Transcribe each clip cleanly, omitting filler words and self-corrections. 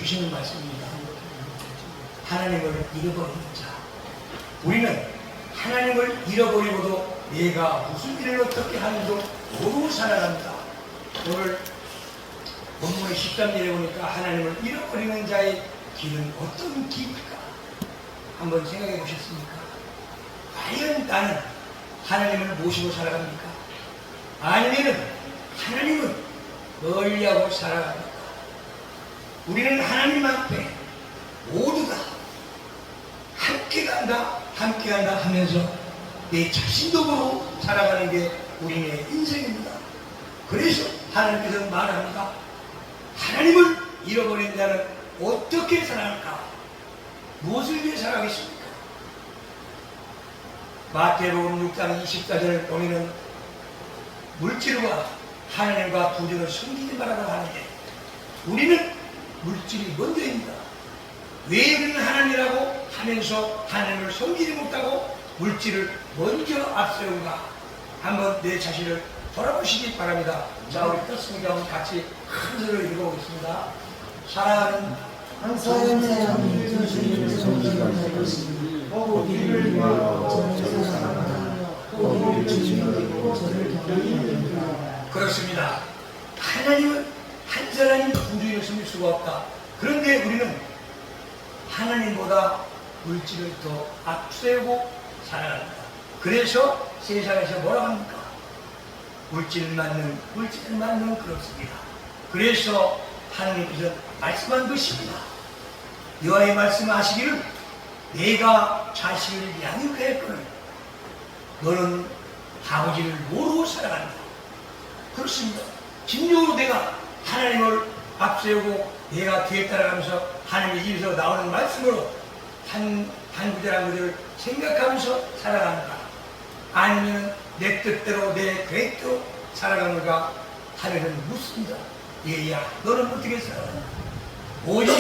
주시는 말씀입니다. 하나님을 잃어버리는 자. 우리는 하나님을 잃어버리고도 내가 무슨 일을 어떻게 하는지도 모르고 살아갑니다. 오늘 본문의 13절에 보니까 하나님을 잃어버리는 자의 길은 어떤 길일까? 한번 생각해 보셨습니까? 과연 나는 하나님을 모시고 살아갑니까? 아니면 하나님을 멀리하고 살아갑니까? 우리는 하나님 앞에 모두 다 함께 간다 하면서 내 자신도 모르고 살아가는 게 우리의 인생입니다. 그래서 하나님께서는 말합니다. 하나님을 잃어버린 자는 어떻게 살아갈까? 무엇을 위해 살아가겠습니까? 마태복음 6장 24절을 보면은 물질과 하나님과 부정을 섬기지 말라고 하는데 우리는 물질이 먼저입니다. 왜 우리는 하나님이라고 하면서 하나님을 섬기지 못하고 물질을 먼저 앞세운가? 한번 내 자신을 돌아보시기 바랍니다. 자, 우리 떴으니까 같이 큰 소리로 읽어보겠습니다. 사랑하는 사는 사람이 그 주님을 섬기는 것이니 또 이를 위하여 저를 사랑하며 또 이를 주님으로 저를 경외하느니라. 그렇습니다. 하나님은 한 사람이 부주의를 섬길 수가 없다. 그런데 우리는 하나님보다 물질을 더 앞세우고 살아갑니다. 그래서 세상에서 뭐라고 합니까? 물질을 맞는 그렇습니다. 그래서 하나님께서 말씀한 것입니다. 여호와의 말씀하시기를 내가 자식을 양육했거늘 너는 아버지를 모르고 살아간다. 그렇습니다. 진정으로 내가 하나님을 앞세우고 내가 뒤에 따라가면서 하나님의 입에서 나오는 말씀으로 한 구절 한 구절을 생각하면서 살아가는가? 아니면 내 뜻대로 내 계획대로 살아가는가? 하늘은 묻습니다. 얘야 너는 어떻게 살아가냐? 오직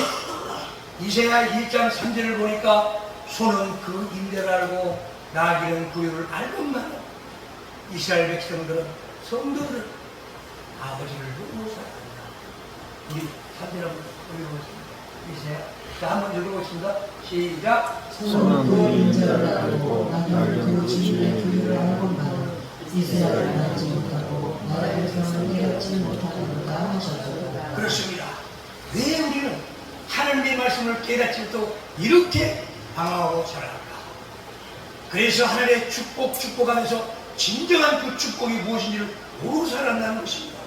이사야 1장 3절을 보니까 소는 그 임대를 알고 나귀는 구유를 알고만 이스라엘 백성들은 성도들 아버지를 모르고 살아간다. 우리 3절 한번 읽어보겠습니다. 이사야 자 한번 읽어보겠습니다. 시작. 소는 그 임대를 알고 나귀는 그 주인의 구유를 알고만 이스라엘을 알지 못하고 나라의 백성을 깨닫지 못하는가 하셨도다. 그렇습니다. 왜 우리는 하나님의 말씀을 깨닫지 못하고 이렇게 방황하고 살아갈까? 그래서 하나님의 축복하면서 진정한 그 축복이 무엇인지를 모르고 살아간다는 것입니다.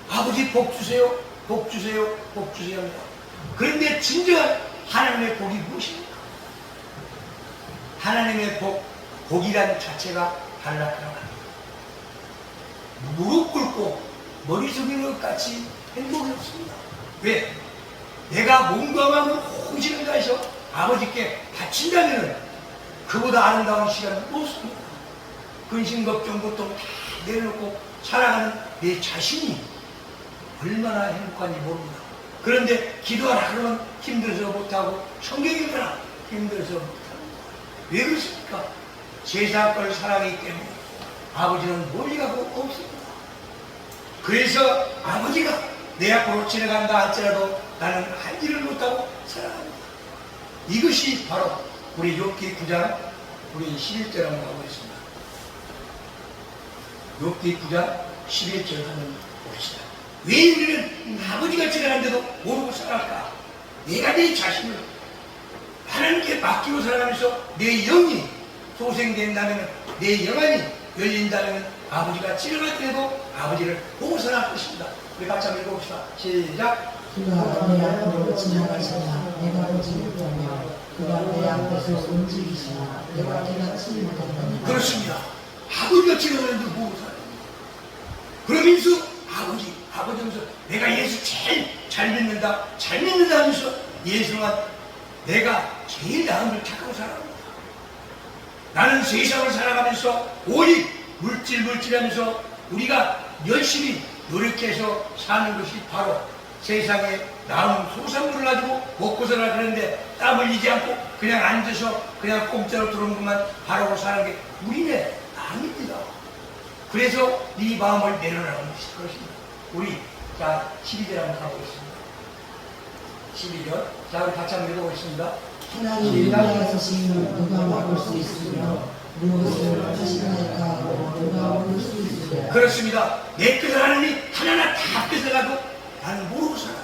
아버지 복 주세요, 복 주세요, 복 주세요 합니다. 그런데 진정한 하나님의 복이 무엇입니까? 하나님의 복이라는 자체가 단락이라고 합니다. 무릎 꿇고 머리 숙이는 것 같이 행복이 없습니다. 왜? 내가 몸과 마음을 홍신을 다해서 아버지께 바친다면 그보다 아름다운 시간은 없습니다. 근심, 걱정, 고통 다 내려놓고 살아가는 내 자신이 얼마나 행복한지 모릅니다. 그런데 기도하라 그러면 힘들어서 못하고 성경 읽으라 힘들어서 못합니다. 왜 그렇습니까? 세상 걸 사랑하기 때문에 아버지는 멀리 가고 없습니다. 그래서 아버지가 내 앞으로 지나간다 할지라도 나는 알지를 못하고 살아갑니다. 이것이 바로 우리 욥기 9장 우리 11절 한번 가보겠습니다. 욥기 9장 11절 한번 봅시다. 왜 우리는 아버지가 지나가는데도 모르고 살아갈까? 내가 내 자신을 하나님께 맡기고 살아가면서 내 영이 소생된다면 내 영안이 열린다면 아버지가 지나갈 때에도 아버지를 보고 살아갈 것입니다. 우리 같이 한번 읽어봅시다. 시작. 그가 내 앞으로 지나가시나 내가 보지 못하며 그가 내 앞에서 움직이시나 내가 깨닫지 못하느니라. 그렇습니다. 아버지가 지나가는데 보고 살아요. 그러면서 아버지 하면서 내가 예수 제일 잘 믿는다 하면서 예수만 내가 제일 나은 걸 착하고 살아갑니다. 나는 세상을 살아가면서 오직 물질하면서 우리가 열심히 노력해서 사는 것이 바로 세상에 나온 소산물을 가지고 먹고 살아야 되는데 땀 흘리지 않고 그냥 앉아서 그냥 공짜로 들어온 것만 바라고 사는 게 우리네 아닙니다. 그래서 네 마음을 내려놓는 것입니다. 우리 자 12절 한번 가보겠습니다. 12절. 자, 우리 같이 한번 읽어보겠습니다. 하나님 나라서신 누가 막을 수 있으며 무엇을 하시나이까 하고 누가 막을 수 있으랴. 그렇습니다. 내 뜻을 하느니 하나하나 다 뺏어가도 나는 모르고 살아.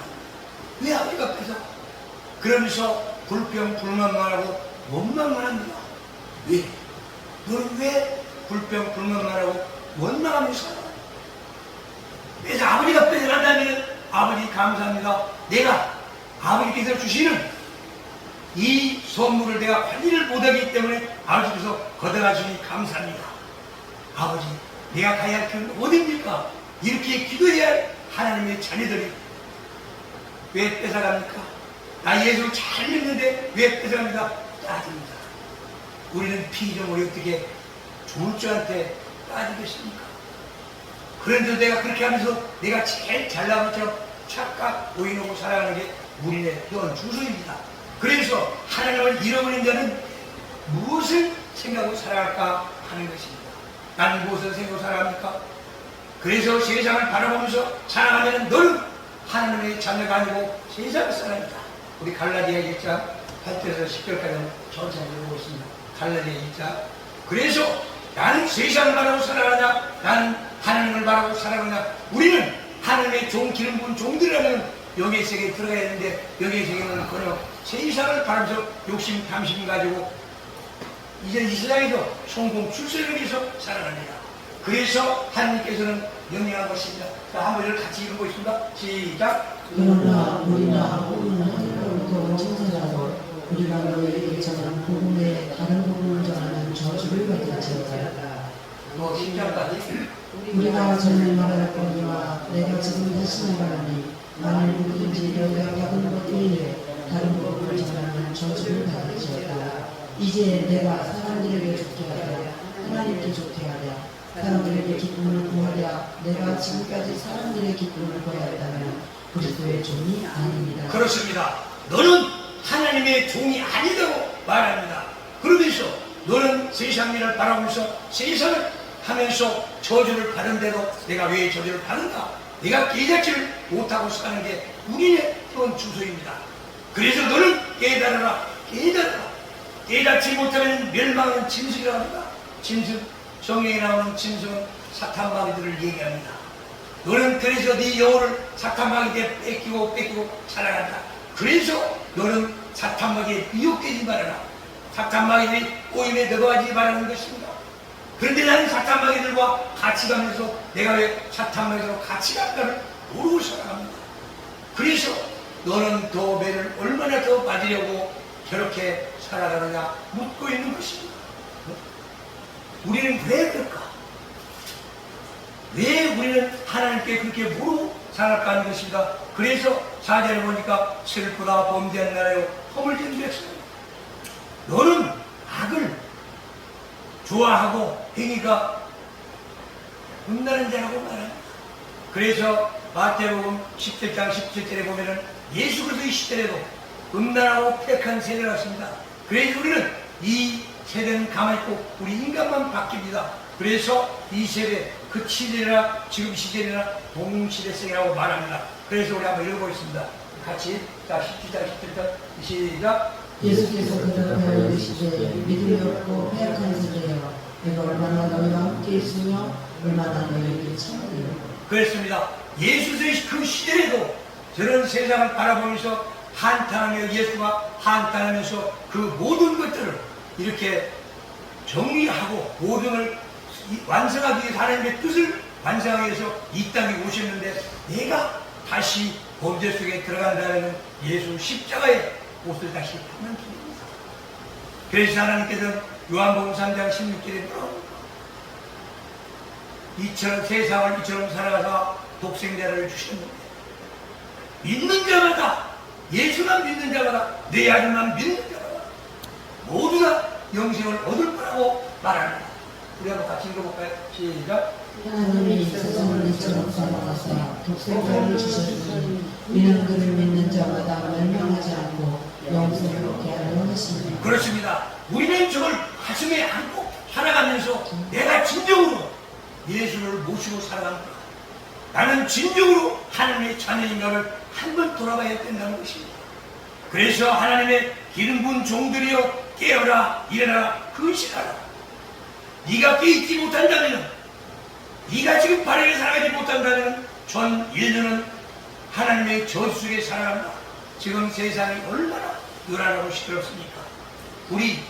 왜 아버지가 뺏어? 그러면서 불평 불만만 하고 원망만 합니다. 왜? 너는 왜 불평 불만만 하고 원망하며 살아? 그래서 아버지가 뺏어간다면 아버지 감사합니다. 내가 아버지께서 주시는 이 선물을 내가 관리를 못하기 때문에 아버지께서 걷어가시니 감사합니다. 아버지, 내가 가야 할 길은 어디입니까? 이렇게 기도해야 할 하나님의 자녀들이 왜 뺏어갑니까? 나 예수를 잘 믿는데 왜 뺏어갑니까? 따집니다. 우리는 피조물이 어떻게 좋을 줄한테 따지겠습니까? 그런데도 내가 그렇게 하면서 내가 제일 잘나은 것처럼 착각, 오인하고 살아가는 게 우리의 현 주소입니다. 그래서 하나님을 잃어버린 자는 무엇을 생각하고 살아갈까 하는 것입니다. 나는 무엇을 생각하고 살아갑니까? 그래서 세상을 바라보면서 살아가면 너는 하나님의 자녀가 아니고 세상 사람이다. 우리 갈라디아 1장 8절에서 10절까지 천천히 읽어보겠습니다. 갈라디아 1장. 그래서 나는 세상을 바라보고 살아가냐, 나는 하나님을 바라보고 살아가냐. 우리는 하나님의 종 기름 부은 종들이라면 여기의 세계에 들어가야 되는데 여기의 세계는 그냥 세상을 바라면서 욕심, 탐심 가지고 이제 이 세상에서 성공, 출세를 위해서 살아갑니다. 그래서 하나님께서는 명령한 것입니다. 자, 한번 이걸 같이 읽어보겠습니다. 시작. 그러나 우리나 우리는 하늘로부터 천사라도 우리가 너희에게 전한 복음 외에 다른 복음을 전하는 저주를 받을지어다. 뭐 10절까지. 우리가 전에 말할 거니와 내가 지금 다시 말하니 만일 누구든지 너희가 받은 것 외에 다른 복음을 전하는 저주를 받을지어다. 이제 내가 사람들에게 좋게 하랴 하나님께 좋게 하랴 사람들에게 기쁨을 구하랴 내가 지금까지 사람들의 기쁨을 구하였다면 그리스도의 종이 아닙니다. 그렇습니다. 너는 하나님의 종이 아니다고 말합니다. 그러면서 너는 세상 일을 바라보면서 세상을 하면서 저주를 받은데도 내가 왜 저주를 받는가? 내가 깨닫지를 못하고 사는 게 우리의 현 주소입니다. 그래서 너는 깨달아라, 깨달아라. 깨닫지 못하면 멸망은 짐승이라고 합니다. 짐승, 성경에 나오는 짐승은 사탄마귀들을 얘기합니다. 너는 그래서 네 영혼을 사탄마귀에 뺏기고 살아간다. 그래서 너는 사탄마귀에 미혹되지 말아라. 사탄마귀들이 꼬임에 들어가지 말라는 것입니다. 그런데 나는 사탄마귀들과 같이 가면서 내가 왜 사탄마귀들과 같이 갈까를 모르고 살아갑니다. 그래서 너는 더 매를 얼마나 더 맞으려고 저렇게 살아가느냐 묻고 있는 것입니다. 우리는 왜 그럴까? 왜 우리는 하나님께 그렇게 모르고 살아갈까 하는 것입니다. 그래서 4절에 보니까 슬프다 범죄한 나라요 허물진 백성. 너는 악을 좋아하고 행위가 음란한 자라고 말합니다. 그래서 마태복음 17장 17절에 보면은 예수 그리스도의 시대에도 음란하고 폐악한 세대가 왔습니다. 그래서 우리는 이 세대는 가만히 있고 우리 인간만 바뀝니다. 그래서 이 세대, 그 시대나 지금 시대나 동시대성이라고 말합니다. 그래서 우리 한번 읽어보겠습니다. 같이 자 17장 17절 시작. 예수께서 그들을 이르시되 믿음이 없고 패역한 세대여 내가 얼마나 너희와 함께 있으며 얼마나 너희에게 참으리요. 그렇습니다. 예수의 그 시대에도 저런 세상을 바라보면서 한탄하며 예수가 한탄하면서 그 모든 것들을 이렇게 정리하고 모든 걸 완성하기 위해서 하나님의 뜻을 완성하기 위해서 이 땅에 오셨는데 내가 다시 범죄 속에 들어간다는 예수 십자가의 옷을 다시 벗는습니다. 그래서 하나님께서는 요한복음 3장 16절에 이처럼 세상을 이처럼 살아가서 독생자를 주셨는데 믿는 자마다 예수만 믿는 자마다 내 아들만 믿는 자마다 모두가 영생을 얻을 거라고 말합니다. 우리 한번 같이 읽어볼까요? 시작. 하나님이 세상을 이처럼 사랑하사 독생자를 주셨으니 이는 그를 믿는 자마다 멸망하지 않고 영생을 얻게 하려 하십니다. 그렇습니다. 우리는 저걸 가슴에 안고 살아가면서 내가 진정으로 예수를 모시고 살아가는 거야. 나는 진정으로 하나님의 자녀인가를 한번 돌아봐야 된다는 것입니다. 그래서 하나님의 기름 부은 종들이여 깨어라 일어나라 근신하라. 네가 깨있지 못한다면, 네가 지금 바르게 살아가지 못한다면 전 인류는 하나님의 저주 속에 살아간다. 지금 세상이 얼마나 요란하고 시끄럽습니까? 우리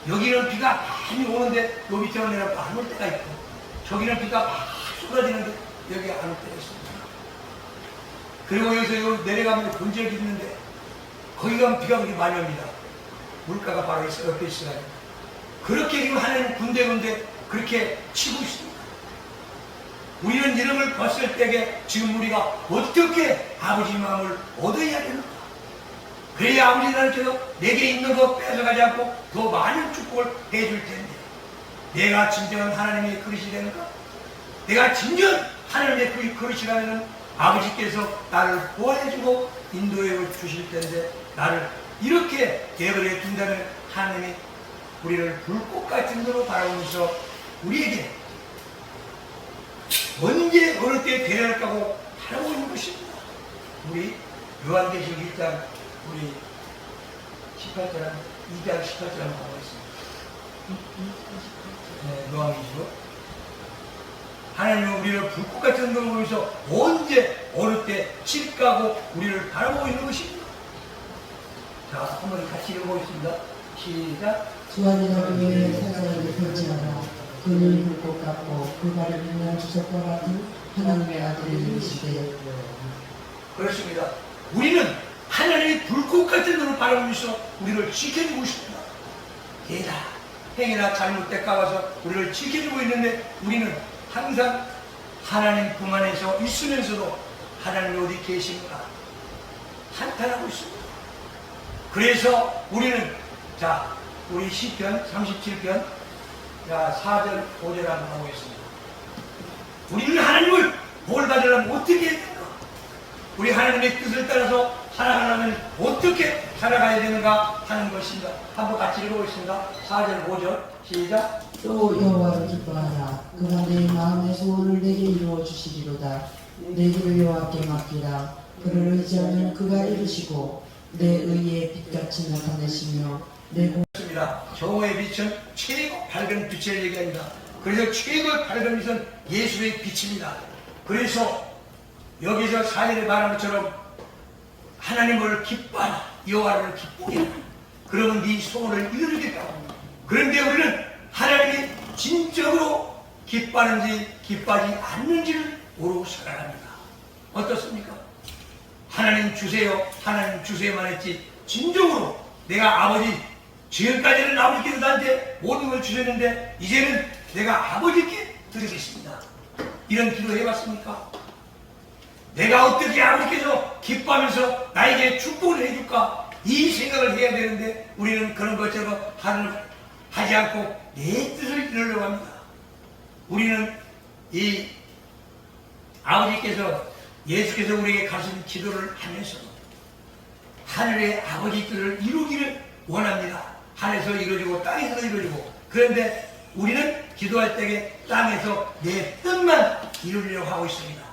여기는 비가 많이 오는데 요 밑에는 내려가 안 올 때가 있고, 저기는 비가 막 쏟아지는데 여기 안 올 때가 있습니다. 그리고 여기서 요 내려가면 본적이 있는데 거기 가면 비가 그렇게 많이 옵니다. 물가가 바로 옆에 있어요. 그렇게 지금 하나님 군데군데 그렇게 치고 있습니다. 우리는 이런 걸 봤을 때에 지금 우리가 어떻게 아버지 마음을 얻어야 되는가? 그래야 아버지 나님께서 내게 있는 거 뺏어가지 않고 더 많은 축복을 해줄 텐데, 내가 진정한 하나님의 그릇이 되는가? 내가 진정 하나님의 그 그릇이라면 아버지께서 나를 보호해주고 인도해 주실 텐데, 나를 이렇게 내버려 둔다면 하나님이 우리를 불꽃 같은 거로 바라보면서 우리에게 언제 어느 때 데려갈까고 바라보고 있는 것입니다. 우리 요한계시록 1장 우리 18절 2장 18절 한번 보겠습니다. 네, 요한계시록. 하나님은 우리를 불꽃 같은 거로 보면서 언제 어느 때 칠까고 우리를 바라보고 있는 것입니다. 자, 한번 같이 읽어보겠습니다. 시작. 주안이가 교회의 사자에게 편지하라. 그는 불꽃 같고 그 발을 빛난 주석과 같은 하나님의 아들의 이르시되. 그렇습니다. 우리는 하나님의 불꽃 같은 눈을 바라보면서 우리를 지켜주고 있습니다. 얘다 행위나 잘못돼 까봐서 우리를 지켜주고 있는데, 우리는 항상 하나님 품 안에서 있으면서도 하나님이 어디 계신가 한탄하고 있습니다. 그래서 우리는, 자, 우리 시편 37편 4절 5절 한번 보겠습니다. 우리는 하나님을 뭘 받으려면 어떻게 해야 되는가? 우리 하나님의 뜻을 따라서 살아가려면 어떻게 살아가야 되는가 하는 것입니다. 한번 같이 읽어보겠습니다. 4절 5절 시작. 또 여호와를 기뻐하라. 그가 내 마음의 소원을 내게 이루어 주시리로다. 내 길을 여호와께 맡기라. 그를 의지하면 그가 이루시고 내 의의 빛같이 나타내시며 내 그렇습니다. 정오의 빛은 최고 밝은 빛을 얘기합니다. 그래서 최고 밝은 빛은 예수의 빛입니다. 그래서 여기서 4절에 말한 것처럼 하나님을 기뻐하라. 여호와를 기쁘게 하라. 그러면 네 소원을 이루겠다. 그런데 우리는 하나님이 진정으로 기뻐하는지 기뻐하지 않는지를 모르고 살아갑니다. 어떻습니까? 하나님 주세요, 하나님 주세요만 했지, 진정으로 내가 아버지, 지금까지는 아버지께서 나한테 모든 걸 주셨는데 이제는 내가 아버지께 드리겠습니다, 이런 기도 해봤습니까? 내가 어떻게 아버지께서 기뻐하면서 나에게 축복을 해줄까, 이 생각을 해야 되는데 우리는 그런 것처럼 하지 않고 내 뜻을 이루려고 합니다. 우리는 이 아버지께서, 예수께서 우리에게 가르친 기도를 하면서 하늘의 아버지 뜻을 이루기를 원합니다. 하늘에서 이루어지고 땅에서 이루어지고. 그런데 우리는 기도할 때에 땅에서 내 뜻만 이루려고 하고 있습니다.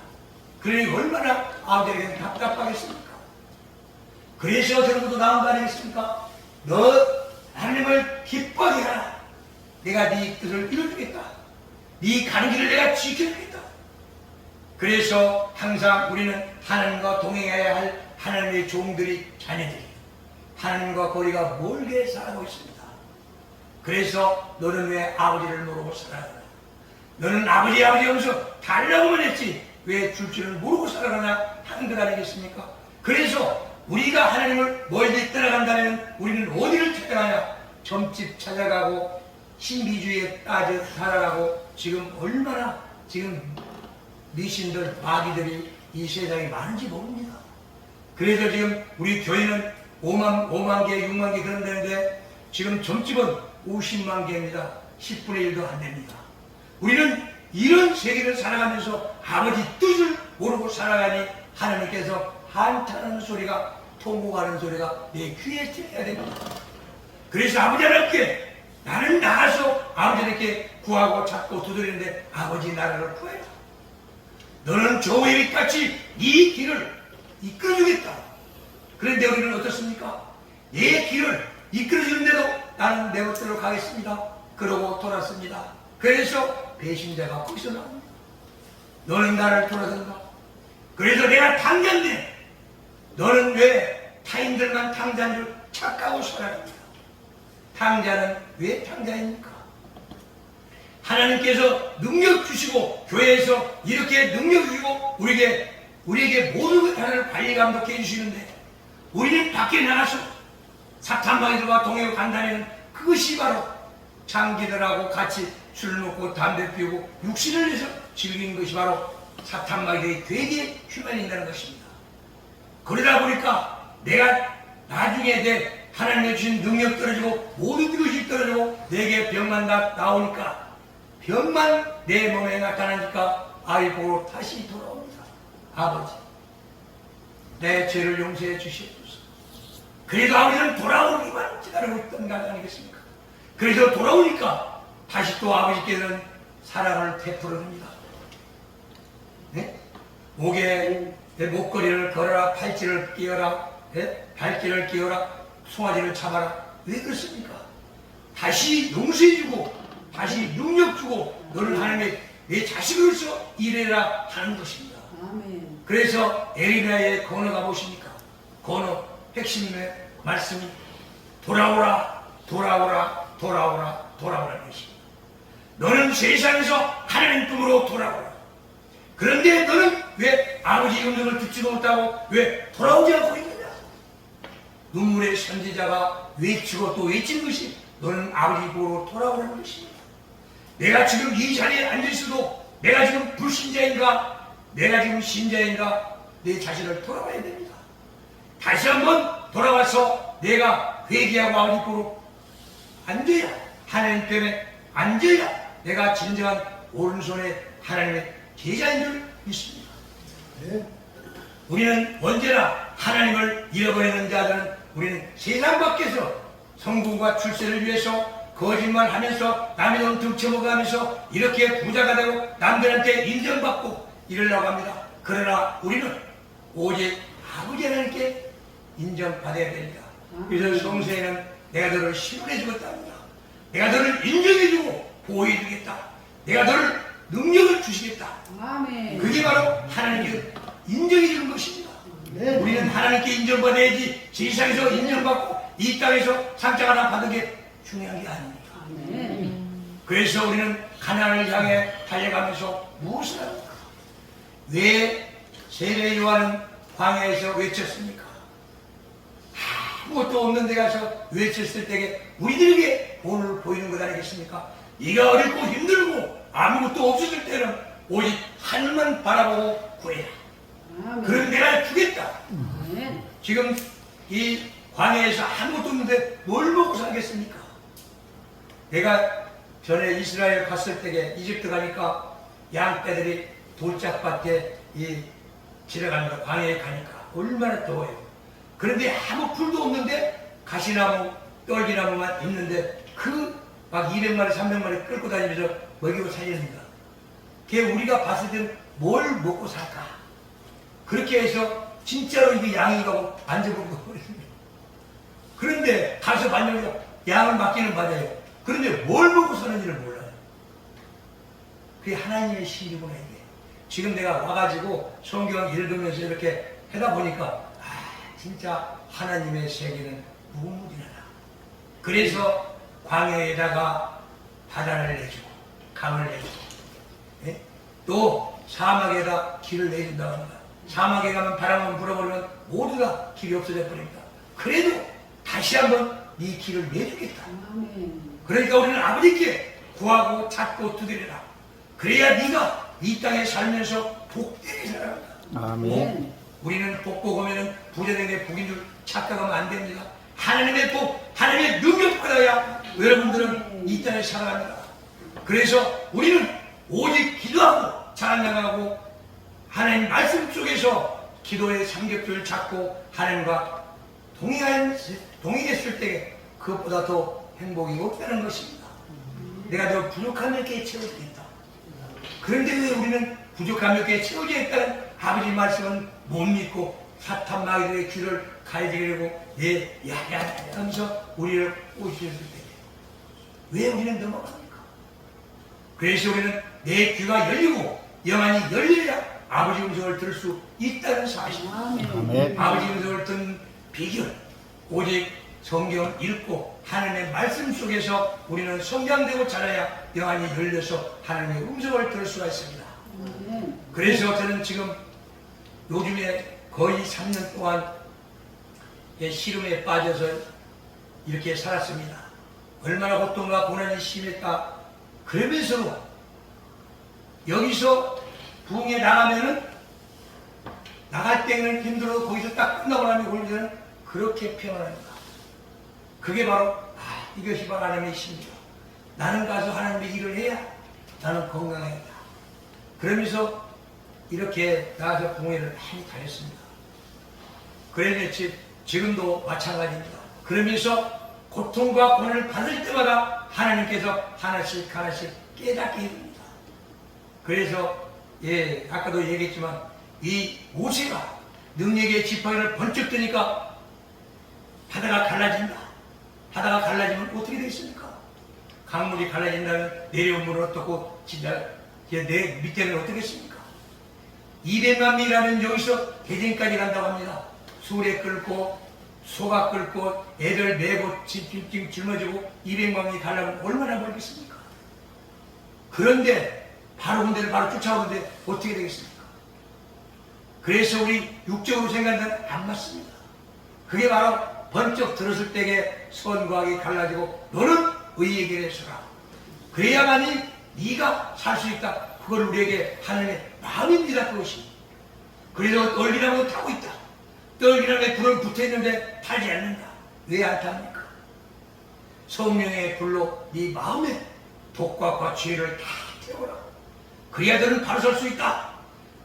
그러니 얼마나 아버지에게는 답답하겠습니까? 그래서 저런것도 나온 거 아니겠습니까? 너 하나님을 기뻐하게 하라. 내가 네 뜻을 이루주겠다. 네 가는 길을 내가 지켜주겠다. 그래서 항상 우리는 하나님과 동행해야 할 하나님의 종들이, 자녀들이 하나님과 거리가 멀게 살아가고 있습니다. 그래서 너는 왜 아버지를 모르고 살아가나? 너는 아버지 하면서 달라고만 했지 왜 줄 줄을 모르고 살아가나 하는 것 아니겠습니까? 그래서 우리가 하나님을 멀리 떠나간다면 우리는 어디를 찾아가냐? 점집 찾아가고 신비주의에 빠져 살아가고, 지금 얼마나 지금 미신들, 마귀들이 이 세상에 많은지 모릅니다. 그래서 지금 우리 교회는 5만 개, 6만 개 그런다는데 지금 점집은 50만 개입니다. 10분의 1도 안 됩니다. 우리는 이런 세계를 살아가면서 아버지 뜻을 모르고 살아가니 하나님께서 한탄하는 소리가, 통곡하는 소리가 내 귀에 들려야 됩니다. 그래서 아버지 하나님께 나는 나가서 아버지께 구하고 찾고 두드리는데 아버지 나라를 구해라. 너는 조의 빛같이 네 길을 이끌어주겠다. 그런데 우리는 어떻습니까? 내 길을 이끌어주는데도 나는 내 멋대로 가겠습니다. 그러고 돌았습니다. 그래서 배신자가 거기서 나옵니다. 너는 나를 돌아선다. 그래서 내가 탕자인데 너는 왜 타인들만 탕자인 줄 착각하고 살아갑니다. 탕자는 왜 탕자입니까? 하나님께서 능력 주시고 교회에서 이렇게 능력 주시고 우리에게 모든 하나님을 관리 감독해 주시는데 우리는 밖에 나가서 사탄마귀들과 동행하고 간다면 그것이 바로 장기들하고 같이 술 먹고 담배 피우고 육신을 위해서 즐기는 것이 바로 사탄마귀의 괴기에 휘말린다는 것입니다. 그러다 보니까 내가 나중에 내 하나님의 주신 능력 떨어지고 모든 것이 떨어지고 내게 병만 나오니까 병만 내 몸에 나타나니까 아이고 다시 돌아옵니다. 아버지 내 죄를 용서해 주시옵소서. 그래도 아버지는 돌아오기만 기다리고 있던 것 아니겠습니까? 그래서 돌아오니까 다시 또 아버지께서는 사랑을 베풀어 줍니다. 네? 목에 내 목걸이를 걸어라, 팔찌를 끼워라, 네? 발길을 끼워라, 송아지를 잡아라. 왜 그렇습니까? 다시 용서해주고 다시 능력 주고 너는 하나님의 내 자식으로서 일해라 하는 것입니다. 아멘. 그래서 에리미야의 건어가 무엇입니까? 건어 핵심의 말씀이 돌아오라 돌아오라 돌아오라 돌아오라는 것입니다. 너는 세상에서 하나님 품으로 돌아오라. 그런데 너는 왜 아버지 음성을 듣지도 못하고 왜 돌아오지 않고 있느냐? 눈물의 선지자가 외치고 또 외친 것이 너는 아버지 보러 돌아오라는 것입니다. 내가 지금 이 자리에 앉아있어도 내가 지금 불신자인가 내가 지금 신자인가 내 자신을 돌아봐야 됩니다. 다시 한번 돌아와서 내가 회개하고 아버지 보러 앉아야 하나님 때문에 앉아야 내가 진정한 오른손에 하나님의 제자인 줄 믿습니다. 네. 우리는 언제나 하나님을 잃어버리는 자들은 우리는 세상 밖에서 성공과 출세를 위해서 거짓말하면서 남의 돈 등쳐먹어가면서 이렇게 부자가 되고 남들한테 인정받고 이러려고 합니다. 그러나 우리는 오직 아버지 하나님께 인정받아야 됩니다. 그래서 성서에는 내가 너를 신뢰해 주겠다 합니다. 내가 너를 인정해 주고 보호해 주겠다. 내가 너를 능력을 주시겠다. 아멘. 그게 바로 하나님께 인정해 주는 것입니다. 네. 우리는 하나님께 인정받아야지 세상에서 인정받고 이 땅에서 상장 하나 받은 게 중요한 게 아닙니다. 아멘. 그래서 우리는 가나안을 향해 달려가면서 무엇을 합니까? 왜 세례 요한은 광야에서 외쳤습니까? 아무것도 없는 데 가서 외쳤을 때에 우리들에게 본을 보이는 것 아니겠습니까? 네가 어렵고 힘들고 아무것도 없었을 때는 오직 하늘만 바라보고 구해라. 아멘. 그럼 내가 주겠다. 아멘. 지금 이 광야에서 아무것도 없는데 뭘 먹고 살겠습니까? 내가 전에 이스라엘 갔을 때에 이집트 가니까 양떼들이 돌짝밭에 지나갑니다. 광야에 가니까 얼마나 더워요. 그런데 아무 풀도 없는데 가시나무, 떨기나무만 있는데 그 막 200마리, 300마리 끌고 다니면서 먹이고 살립니다. 그게 우리가 봤을 때는 뭘 먹고 살까? 그렇게 해서 진짜로 이게 양이 가고 만져보고 그랬습니다. 그런데 가서 만져보니까 양을 맡기는 맞아요. 그런데 뭘 먹고 사는지를 몰라요. 그게 하나님의 신이구나 이게. 지금 내가 와가지고 성경 읽으면서 이렇게 하다 보니까 진짜 하나님의 세계는 무궁무진하다. 그래서 광야에다가 바다를 내주고 강을 내주고 예? 또 사막에다 길을 내준다고 합니다. 사막에 가면 바람만 불어버리면 모두 다 길이 없어져 버립니다. 그래도 다시 한번 네 길을 내주겠다. 아멘. 그러니까 우리는 아버지께 구하고 찾고 두드리라. 그래야 네가 이 땅에 살면서 복되게 살아간다. 아멘. 우리는 복 보고면 부자된 게 복인 줄 착각하면 안 됩니다. 하나님의 복, 하나님의 능력 받아야 여러분들은 이 땅에 살아갑니다. 그래서 우리는 오직 기도하고 찬양하고 하나님 말씀 속에서 기도의 삼겹줄 잡고 하나님과 동행했을 때 그것보다 더 행복이 없다는 것입니다. 내가 더 부족한 몇 개에 채워지겠다. 그런데 왜 우리는 부족한 몇 개에 채워져 있다는 아버지 말씀은 못 믿고 사탄 마귀들의 귀를 갈지려고 야야 하면서 우리를 꼬시셨을 때 왜 우리는 넘어갑니까? 그래서 우리는 내 귀가 열리고 영안이 열려야 아버지 음성을 들을 수 있다는 사실. 아멘. 아버지 음성을 듣는 비결, 오직 성경을 읽고 하나님의 말씀 속에서 우리는 성장되고 자라야 영안이 열려서 하나님의 음성을 들을 수가 있습니다. 그래서 저는 지금 요즘에 거의 3년 동안 시름에 빠져서 이렇게 살았습니다. 얼마나 고통과 고난이 심했다. 그러면서도 여기서 부흥에 나가면은 나갈 때는 힘들어도 거기서 딱 끝나고 나면 오늘은 그렇게 평안합니다. 그게 바로 이것이 바로 하나님의 심정. 나는 가서 하나님의 일을 해야 나는 건강하겠다. 그러면서 이렇게 나가서 부흥회를 많이 다녔습니다. 그래서 지금도 마찬가지입니다. 그러면서 고통과 고난을 받을 때마다 하나님께서 하나씩 깨닫게 해줍니다. 그래서 아까도 얘기했지만 이 모세가 능력의 지팡이를 번쩍 드니까 바다가 갈라진다. 바다가 갈라지면 어떻게 되겠습니까? 강물이 갈라진다면 내려온 물은 어떻고 진짜 내 밑에는 어떻겠습니까? 200만 미라면 여기서 대전까지 간다고 합니다. 수레 끌고 소가 끌고 애들 메고 짊어지고 200만 명이 가려면 얼마나 멀겠습니까? 그런데 바로 군대를 바로 쫓아오는데 어떻게 되겠습니까? 그래서 우리 육적으로 생각하면 안 맞습니다. 그게 바로 번쩍 들었을 때에 선과학이 갈라지고 너는 의의 길에 서라. 그래야만이 네가 살 수 있다. 그걸 우리에게 하나님의 마음입니다. 그것이. 그래서 떨기나무 타고 있다. 떨기나무에 불은 붙어있는데 타지 않는다. 왜 안 탑니까? 성령의 불로 네 마음에 독과 죄를 다 태워라. 그래야 너는 바로 설 수 있다.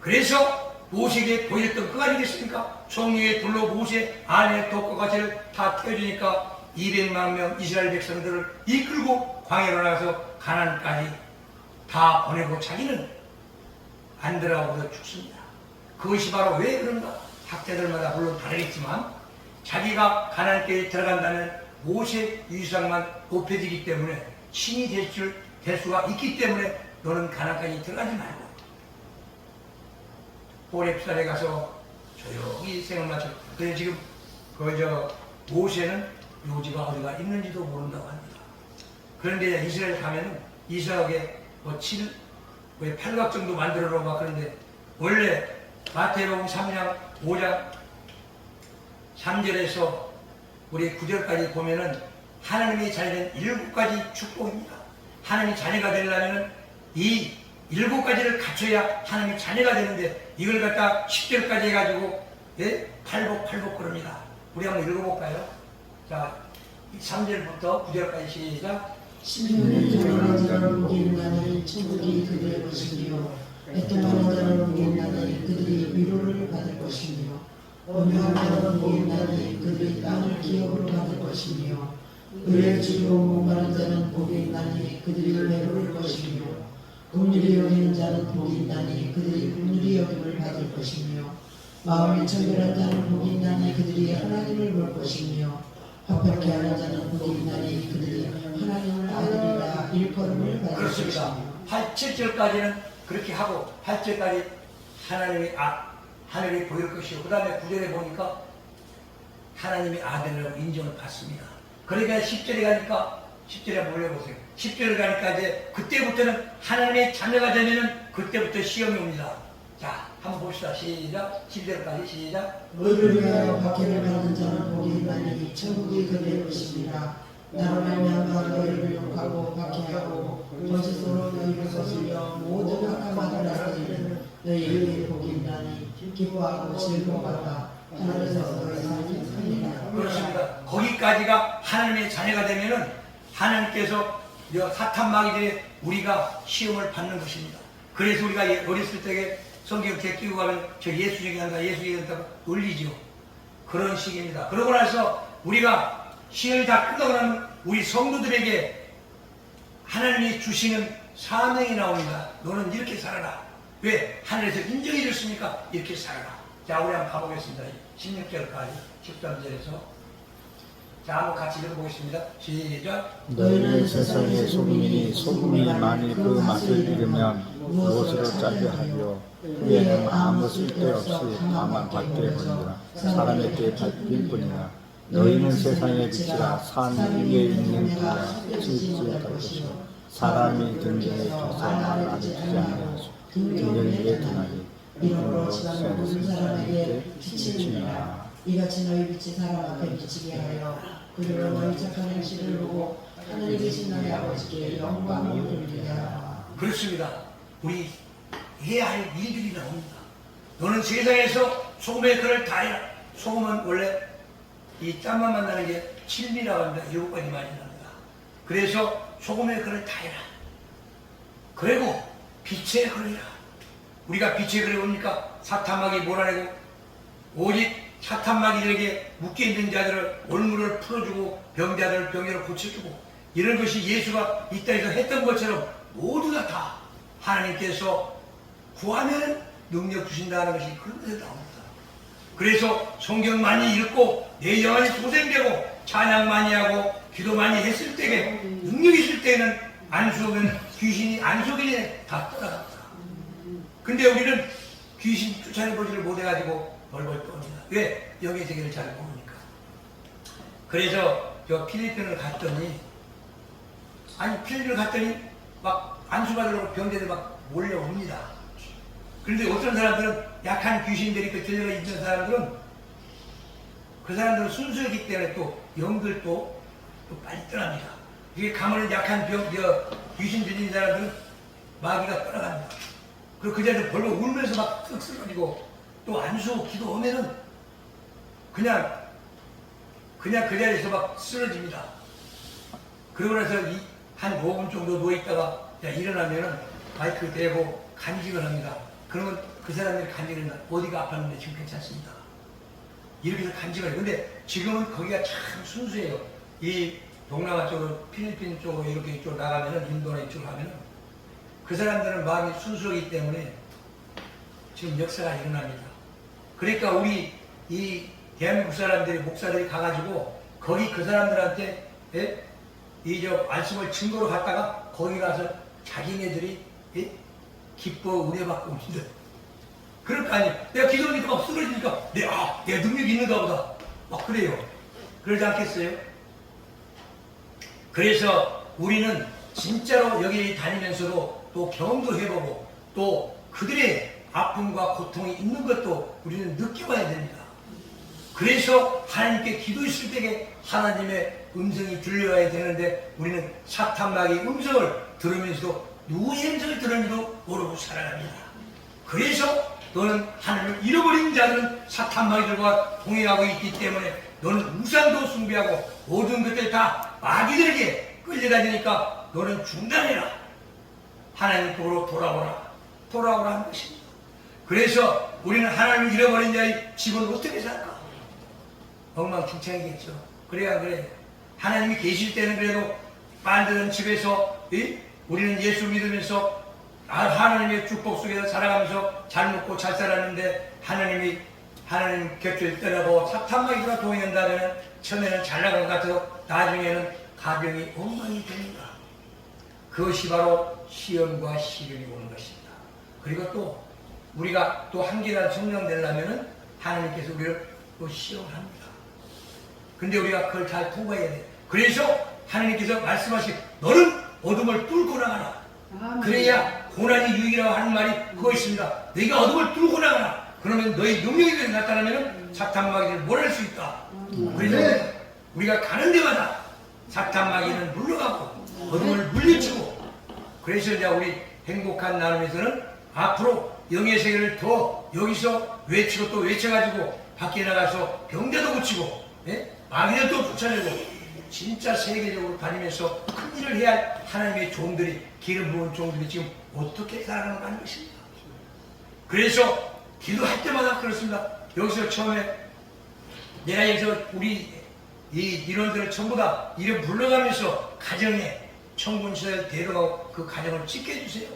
그래서 모세에게 보였던 그 아니겠습니까? 성령의 불로 모세 안에 독과 죄를 다 태워주니까 200만 명 이스라엘 백성들을 이끌고 광야로 나가서 가나안까지 다 보내고 자기는 안 들어가고서 죽습니다. 그것이 바로 왜 그런가? 학자들마다 물론 다르겠지만 자기가 가나안에 들어간다는 모세 유상만 높여지기 때문에 신이 될 수가 있기 때문에 너는 가나안까지 들어가지 말고 호렙산에 가서 조용히 생각만 쳐. 그래서 지금 모세는 묘지가 어디가 있는지도 모른다고 합니다. 그런데 이스라엘 가면은 이삭에게 왜 팔각 정도 만들어 놓고 그런데 원래 마태복음 3장 5장 3절에서 우리 9절까지 보면은 하나님의 자녀는 7가지 축복입니다. 하나님의 자녀가 되려면은 이 7가지를 갖춰야 하나님의 자녀가 되는데 이걸 갖다 10절까지 해가지고 팔복 그럽니다. 우리 한번 읽어볼까요? 자, 3절부터 9절까지 시작. 심령을 들어가는 자를 보기나니 천국이 그들의 것이며 애통하는 자를 보기나니 그들이 위로를 받을 것이며 온유한 자를 보기나니 그들이 땅을 기업으로 받을 것이며 의를 주로 목마른 자는 보기나니 그들이 배부를 것이며 긍휼히 여기는 자는 보기나니 그들이 긍휼히 여김을 받을 것이며 마음이 청결한 자는 보기나니 그들이 하나님을 볼 것이며 화평케 하는 자는 보기나니 그들이 하나님을 아들이라 일컬음을 받을 그렇습니다. 것이며 7절까지는 그렇게 하고 8절까지 하늘이 보일 것이고 그 다음에 9절에 보니까 하나님의 아들이라고 인정을 받습니다. 그러니까 10절에 가니까 10절에 몰려보세요. 10절에 가니까 이제 그때부터는 하나님의 자녀가 되면은 그때부터 시험이 옵니다. 자, 한번 봅시다. 시작. 10절까지 시작. 너희를 위하여 박해를 받는 자는 복이나니 천국이 그들의 것이니라. 나로 말미암아 너희를 욕하고 박해하고 거짓으로 너희를 거슬려 모든 악한 말을 하거든 너희에게 복이나니 기뻐하고 즐거워하라. 하늘에서 너희 삶이 크니라. 그렇습니다. 거기까지가 하나님의 자녀가 되면은 하나님께서 사탄 마귀들의 우리가 시험을 받는 것입니다. 그래서 우리가 어렸을 때에 성경 책 끼고 가면 저 예수 얘기한다 예수 얘기한다고 놀리죠. 그런 식입니다. 그러고 나서 우리가 시험이 다 끝나고 나면 우리 성도들에게 하나님이 주시는 사명이 나옵니다. 너는 이렇게 살아라. 왜? 하늘에서 인정해 줬으니까 이렇게 살아라. 자, 우리 한번 가보겠습니다. 16절까지 13절에서 자, 한번 같이 읽어보겠습니다. 시작. 너희는 세상의 소금이니 소금이 만일 그 맛을 잃으면 무엇으로 짜게 하리요. 후에는 아무 쓸데없이 다만 밖에 버리라. 사람에게 밟힐 뿐이라. 너희는 세상의 빛이라. 산 위에 있는 자야 찔찔할 것이요. 사람이 등등에 펴서 말 안에 두지 아니하소. 등등 위에 등하니 이름으로 지나는 모든 사람에게 비치니라. 이같이 너희 빛이 사람 앞에 비치게 하여 그들로 너희 착한 행실을 보고 하늘에 계신 너희 아버지께 영광을 돌리게 하라. 그렇습니다. 우리 해야 할 일들이 나옵니다. 너는 세상에서 소금의 그를 다해라. 소금은 원래 이 짠맛 만나는 게 7미라고 합니다. 7가지 맛이 납니다. 그래서 소금의 그를 다해라. 그리고 빛의 그릇이라. 우리가 빛의 그릇이 뭡니까? 사탄막이 몰아내고 오직 사탄마귀들에게 묶여있는 자들을 올무를 풀어주고 병자들을 병자를 고쳐주고 이런 것이 예수가 이 땅에서 했던 것처럼 모두가 다 하나님께서 구하면 능력 주신다는 것이 그런 데서 나옵니다. 그래서 성경 많이 읽고 내 영혼이 소생되고 찬양 많이 하고 기도 많이 했을 때에 능력이 있을 때는 안 속으면 귀신이 안 속이네 다 떠나갑니다. 근데 우리는 귀신 쫓아내보지를 못해가지고 벌벌 떠옵니다. 왜? 영의 세계를 잘 모르니까. 그래서 저 필리핀을 갔더니 막 안수받으려고 병자들 막 몰려옵니다. 그런데 어떤 사람들은 약한 귀신들이 그 들려가 있는 사람들은 그 사람들은 순수하기 때문에 또 영들도 또 빨리 떠납니다. 이게 가면은 약한 귀신 들린 사람들은 마귀가 떠나갑니다. 그리고 그 자리에 벌벌 울면서 막 쓱 쓰러지고 또 안수 기도하면은 그냥 그 자리에서 막 쓰러집니다. 그러고 나서 한 5분 정도 누워있다가 일어나면은 마이크 대고 간직을 합니다. 그러면 그 사람들이 간직을 합니다. 어디가 아팠는데 지금 괜찮습니다. 이렇게 해서 간직을 해요. 근데 지금은 거기가 참 순수해요. 이 동남아 쪽으로 필리핀 쪽으로 이렇게 이쪽 나가면은 인도나 이쪽으로 가면은 그 사람들은 마음이 순수하기 때문에 지금 역사가 일어납니다. 그러니까 우리 이 대한민국 사람들이 목사들이 가가지고 거기 그 사람들한테 이 저 말씀을 증거로 갔다가 거기 가서 자기네들이 기뻐 은혜받고 옵니다. 그럴 거 아니에요. 내가 기도하니까 막 쓰러지니까 내가 능력이 있는가 보다 막 그래요. 그러지 않겠어요? 그래서 우리는 진짜로 여기 다니면서도 또 경험도 해보고 또 그들의 아픔과 고통이 있는 것도 우리는 느껴봐야 됩니다. 그래서 하나님께 기도했을 때에 하나님의 음성이 들려야 되는데 우리는 사탄마귀의 음성을 들으면서도 누구의 음성을 들었는지도 모르고 살아갑니다. 그래서 너는 하나님을 잃어버린 자들은 사탄마귀들과 동행하고 있기 때문에 너는 우상도 숭배하고 모든 것들 다 마귀들에게 끌려다니니까 너는 중단해라. 하나님 쪽으로 돌아오라 하는 것입니다. 그래서 우리는 하나님을 잃어버린 자의 집은 어떻게 살까? 엉망진창이겠죠. 그래야 그래. 하나님이 계실 때는 그래도 만드는 집에서 우리는 예수 믿으면서 하나님의 축복 속에서 살아가면서 잘 먹고 잘 살았는데 하나님 곁을 떠나고 사탄마귀가 동행한다면 처음에는 잘 나간 것 같아도 나중에는 가정이 엉망이 됩니다. 그것이 바로 시험과 시련이 오는 것입니다. 그리고 또 우리가 또 한 계단 성령 되려면은 하나님께서 우리를 또 시험을 합니다. 근데 우리가 그걸 잘 통과해야 돼. 그래서 하나님께서 말씀하신 너는 어둠을 뚫고 나가라. 그래야 고난이 유익이라고 하는 말이 그거 있습니다. 네가 어둠을 뚫고 나가라. 그러면 너의 능력이 나타나면 사탄마귀를 몰아낼 수 있다. 그래서 우리가 가는 데마다 사탄마귀는 물러가고 어둠을 물리치고 그래서 이제 우리 행복한 나눔에서는 앞으로 영의 세계를 더 여기서 외치고 또 외쳐가지고 밖에 나가서 병자도 고치고 마귀들도 쫓아내고 진짜 세계적으로 다니면서 큰 일을 해야 할 하나님의 종들이 기름 부은 종들이 지금 어떻게 살아가는가 하는 것입니다. 그래서 기도할 때마다 그렇습니다. 여기서 처음에 내가 여기서 우리 이 인원들을 전부 다 이름 불러가면서 가정에 청군시설 데려가고 그 가정을 지켜주세요.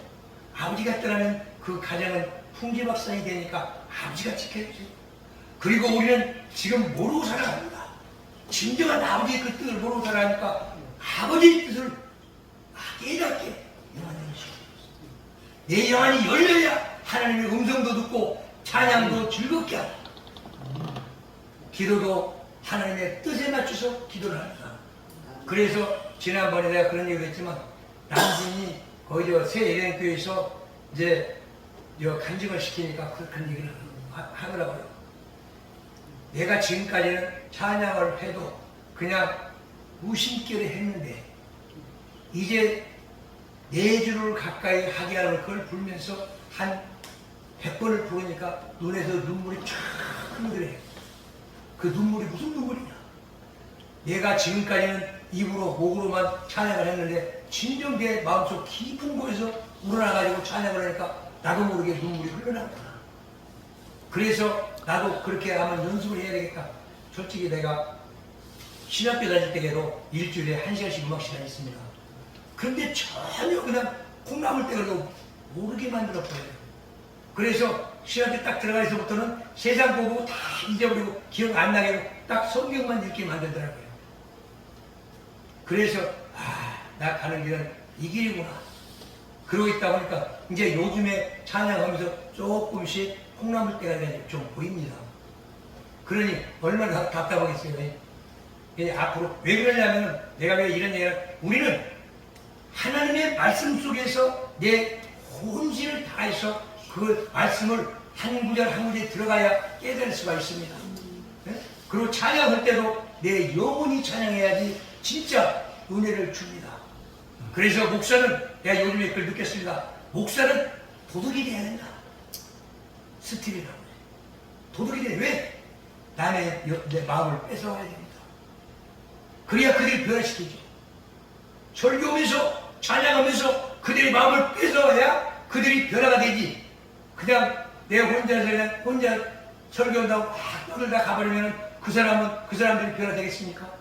아버지가 떠나면 그 가정은 풍지박산이 되니까 아버지가 지켜주세요. 그리고 우리는 지금 모르고 살아갑니다. 진정한 아버지의 그 뜻을 모르고 살아가니까 아버지의 뜻을 깨닫게 영안이 열리십니다. 내 영안이 열려야 하나님의 음성도 듣고 찬양도 즐겁게 하고 기도도 하나님의 뜻에 맞춰서 기도를 합니다. 그래서 지난번에 내가 그런 얘기를 했지만 남진이 거기 새 예den교회에서 이제 간증을 시키니까 그런 얘기를 하더라고요. 내가 지금까지는 찬양을 해도 그냥 무심결에 했는데 이제 4주를 가까이 하게 하는 그걸 부르면서 한 100번을 부르니까 눈에서 눈물이 쫙 흐르더래요. 그 눈물이 무슨 눈물이냐? 내가 지금까지는 입으로 목으로만 찬양을 했는데 진정 내 마음속 깊은 곳에서 우러나가지고 찬양을 하니까 나도 모르게 눈물이 흘러나왔구나. 그래서 나도 그렇게 하면 연습을 해야 되겠다. 솔직히 내가 신학교 다닐 때에도 일주일에 1시간씩 음악 시간이 있습니다. 그런데 전혀 그냥 콩나물 때려도 모르게 만들었어요. 그래서 신학교 딱 들어가서부터는 세상 보고 다 잊어버리고 기억 안 나게 하고 딱 성경만 읽게 만들더라고요. 그래서 나 가는 길은 이 길이구나. 그러고 있다 보니까 이제 요즘에 찬양하면서 조금씩 콩나물 때가 좀 보입니다. 그러니 얼마나 답답하겠어요. 앞으로 왜 그러냐면 내가 왜 이런 얘기를 우리는 하나님의 말씀 속에서 내 혼신을 다해서 그 말씀을 한 구절 한 구절에 들어가야 깨달을 수가 있습니다. 네? 그리고 찬양할 때도 내 영혼이 찬양해야지 진짜 은혜를 줍니다. 그래서 목사는 내가 요즘에 그걸 느꼈습니다. 목사는 도둑이 돼야 된다. 스틸이라고. 도둑이 돼야 왜? 남의 내 마음을 뺏어와야 됩니다. 그래야 그들이 변화시키죠. 설교하면서 찬양하면서 그들의 마음을 뺏어와야 그들이 변화가 되지. 그냥 내가 혼자서 그냥 혼자 설교한다고 막 떠들다 가버리면 그 사람들이 변화되겠습니까?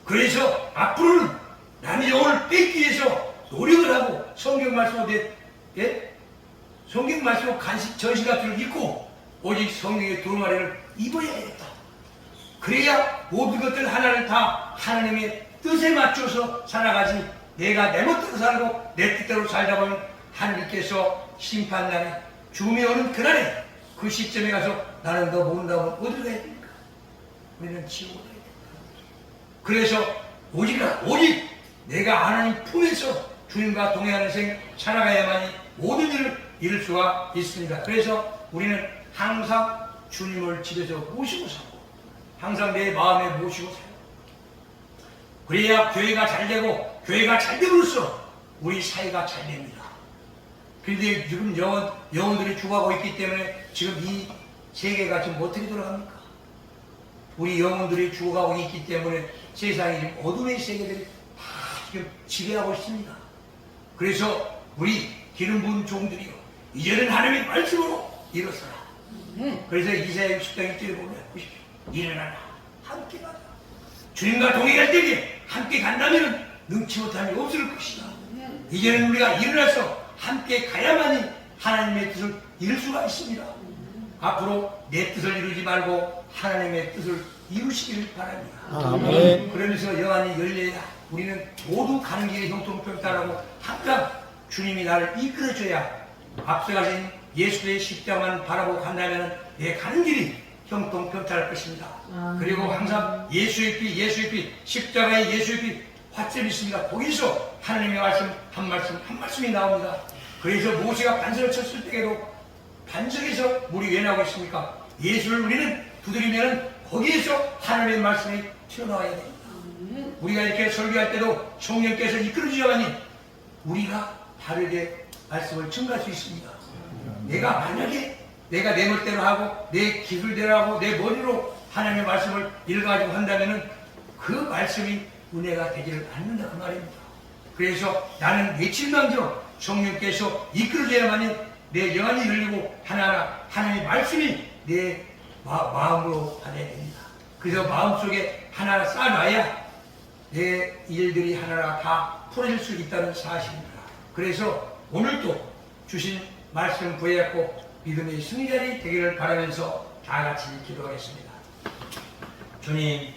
그래서 앞으로는 남의 영혼을 뺏기 위해서 노력을 하고 성경 말씀으로 성경 말씀으로 전신 같은 걸 입고 오직 성경의 두루마리를 입어야겠다. 그래야 모든 것들 하나를 다 하나님의 뜻에 맞춰서 살아가지. 내가 내 멋대로 살고 내 뜻대로 살다 보면 하나님께서 심판날에 죽음이 오는 그날에 그 시점에 가서 나는 너 모른다면 어디로 가야 됩니까? 우리는 지옥으로 가야 됩니다. 그래서 오직 내가 하나님 품에서 주님과 동행하는 생 살아가야만이 모든 일을 이룰 수가 있습니다. 그래서 우리는 항상 주님을 집에서 모시고 살고 항상 내 마음에 모시고 살고 그래야 교회가 잘 되고 교회가 잘 됨으로써 우리 사회가 잘 됩니다. 그런데 지금 영혼들이 죽어가고 있기 때문에 지금 이 세계가 지금 어떻게 돌아갑니까? 우리 영혼들이 죽어가고 있기 때문에 세상이 지금 어둠의 세계들이 다 지금 지배하고 있습니다. 그래서 우리 기름 부은 종들이요 이제는 하나님의 말씀으로 일어서라. 그래서 이사야 60장 1절에 보면 보십시오. 일어나라 함께 가자. 주님과 동행할 때에 함께 간다면 능치 못함이 없을 것이다. 이제는 우리가 일어나서 함께 가야만이 하나님의 뜻을 이룰 수가 있습니다. 앞으로 내 뜻을 이루지 말고 하나님의 뜻을 이루시기를 바랍니다. 아멘. 그러면서 영안이 열려야 우리는 모두 가는 길이 형통평탄하고 항상 주님이 나를 이끌어줘야 앞서가신 예수의 십자가만 바라보고 간다면 내 가는 길이 형통평탄할 것입니다. 그리고 항상 예수의 피, 십자가의 예수의 피 화점이 있습니다. 거기서 하나님의 말씀 한 말씀이 나옵니다. 그래서 모세가 반석을 쳤을 때에도 반석에서 물이 왜 나오고 있습니까? 예수를 우리는 두드리면 거기에서 하나님의 말씀이 튀어나와야 됩니다. 우리가 이렇게 설교할 때도 성령께서 이끌어주셔야만이 우리가 다르게 말씀을 증가할 수 있습니다. 내가 만약에 내가 내 멋대로 하고 내 기술대로 하고 내 머리로 하나님의 말씀을 읽어가지고 한다면 그 말씀이 은혜가 되지를 않는다 그 말입니다. 그래서 나는 며칠만도 성령께서 이끌어줘야만이 내 영안이 열리고 하나하나 하나님의 말씀이 내 마음으로 받아야 됩니다. 그래서 마음속에 하나하나 쌓아놔야 내 일들이 하나하나 다 풀어질 수 있다는 사실입니다. 그래서 오늘도 주신 말씀 구해갖고 믿음의 승리자리 되기를 바라면서 다 같이 기도하겠습니다. 주님,